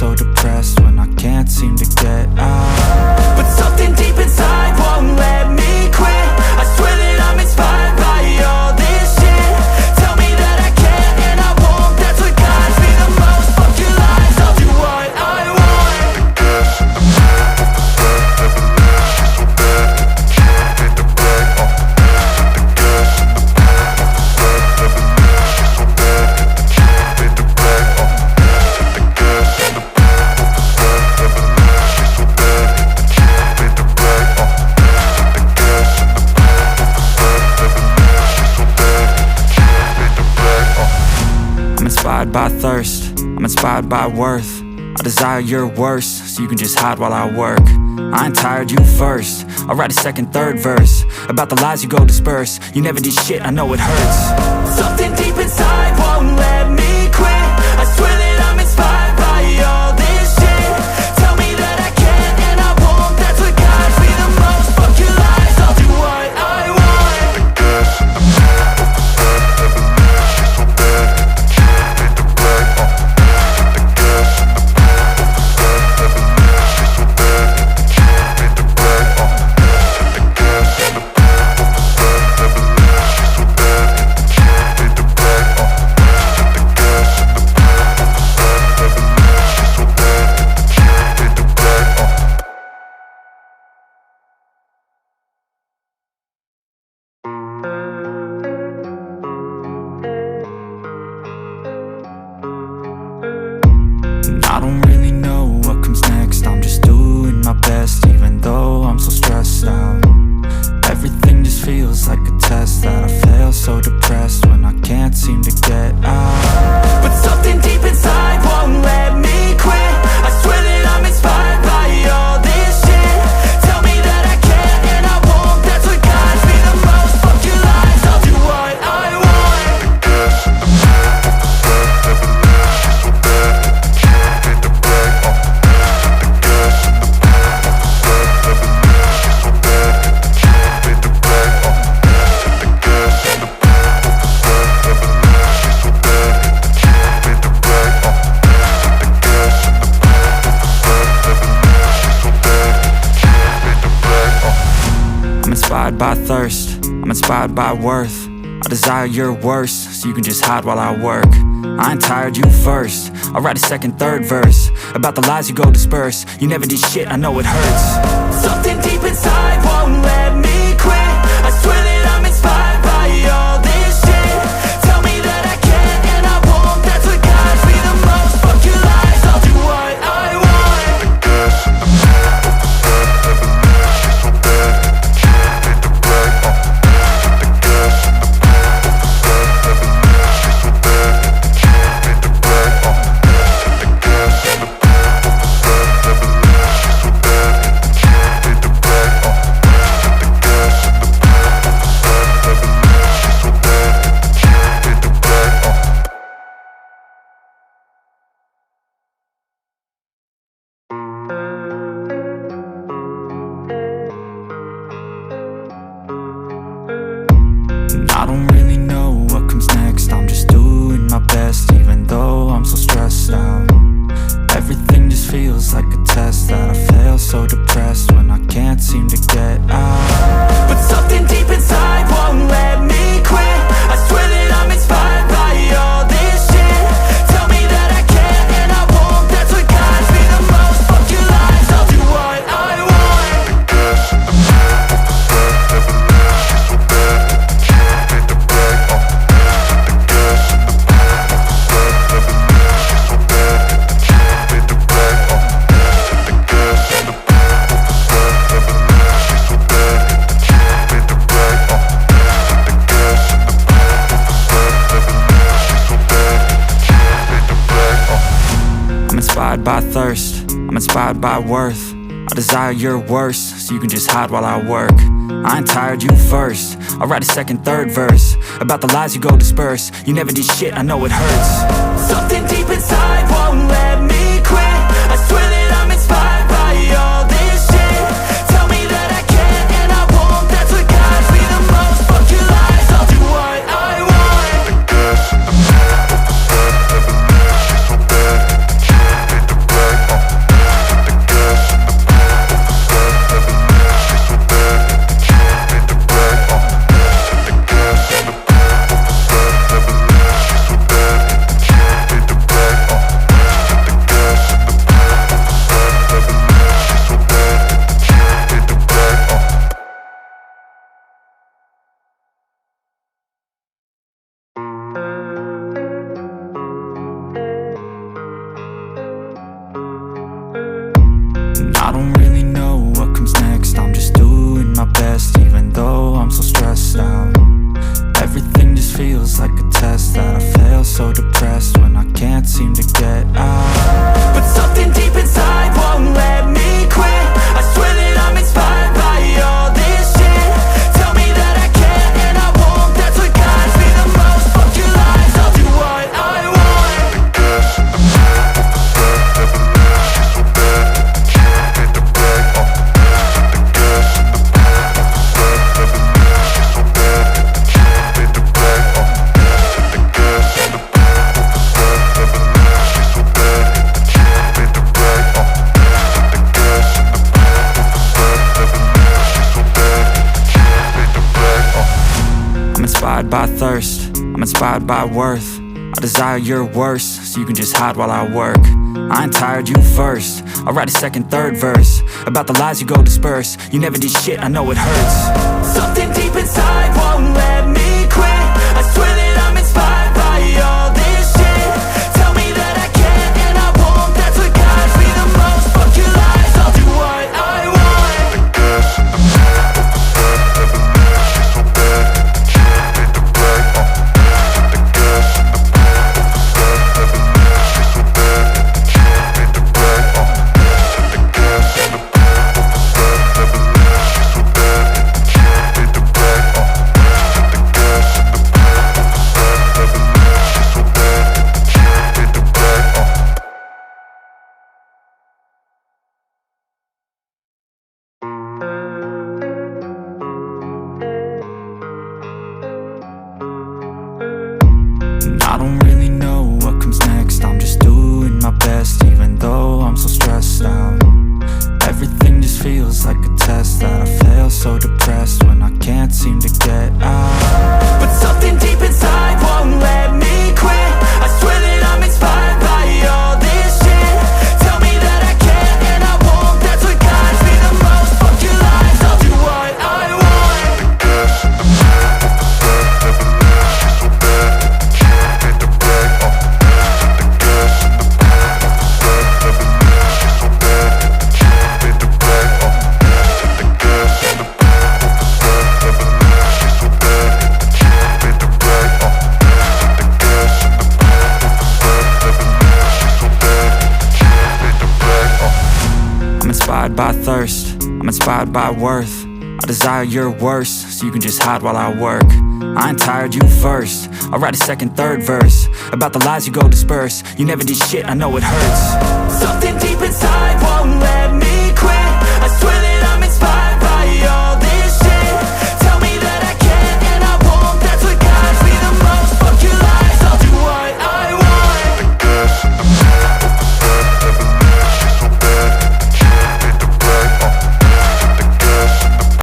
so depressed when I can't seem to get out. But something deep inside won't let me quit. I swear that I'm inspired by all this shit. Tell me that I can and I won't. That's what guides me the most. Fuck your lies, I'll do what I want. I'm inspired by thirst, I'm inspired by worth. I desire your worst, so you can just hide while I work. I ain't tired, you first. I'll write a second, third verse about the lies you go disperse. You never did shit, I know it hurts. Something deep inside won't let me quit. I swear that I'm inspired by all this shit. Tell me that I can and I won't. That's what guides me the most. Fuck your lies, I'll do what I want. I don't really know what comes next. I'm just doing my best, even though I'm so stressed out. Everything just feels like a test that I fail, so depressed when I can't seem to get out. But something deep inside won't let me quit. I swear that I'm inspired by all this shit. Tell me that I can and I won't. That's what guides me the most. Fuck your lies, I'll do what I want. I'm inspired by thirst, I'm inspired by worth. I desire your worst, so you can just hide while I work. I ain't tired, you first. I'll write a second, third verse about the lies you go disperse. You never did shit, I know it hurts. Something deep inside won't let me quit. I swear that I'm inspired by all this shit. Tell me that I can and I won't. That's what guides me the most. Fuck your lies, I'll do what I want. I don't really know what comes next. I'm just doing my best, even though I'm so stressed out. Everything just feels like a test that I fail, so depressed when I can't seem to get out. But something deep inside won't let me quit. I swear that I'm inspired by all this shit. Tell me that I can and I won't. That's what guides me the most. Fuck your lies, I'll do what I want. I'm inspired by thirst, I'm inspired by worth. I desire your worst, so you can just hide while I work. I ain't tired, you first. I'll write a second, third verse about the lies you go disperse. You never did shit, I know it hurts. Something deep inside won't let me quit. I swear that I'm inspired by all this shit. Tell me that I can and I won't. That's what guides me the most. Fuck your lies, I'll do what I want. I'm inspired by worth. I desire your worst, so you can just hide while I work. I ain't tired, you first. I'll write a second, third verse about the lies you go disperse. You never did shit, I know it hurts. Something deep inside won't let me quit. I swear that I'm inspired by all this shit. Tell me that I can and I won't. That's what guides me the most. Fuck your lies, I'll do what I want. I don't really know what comes next. I'm just doing my best, even though I'm so stressed out. Everything just feels like a test that I fail, so depressed when I can't seem to get out. But something deep inside won't let me quit. I swear that I'm inspired by all this shit. Tell me that I can and I won't. That's what guides me the most. Fuck your lies, I'll do what I want. I'm inspired by thirst, I'm inspired by worth. I desire your worst, so you can just hide while I work. I ain't tired, you first. I'll write a second, third verse about the lies you go disperse. You never did shit, I know it hurts. Something deep inside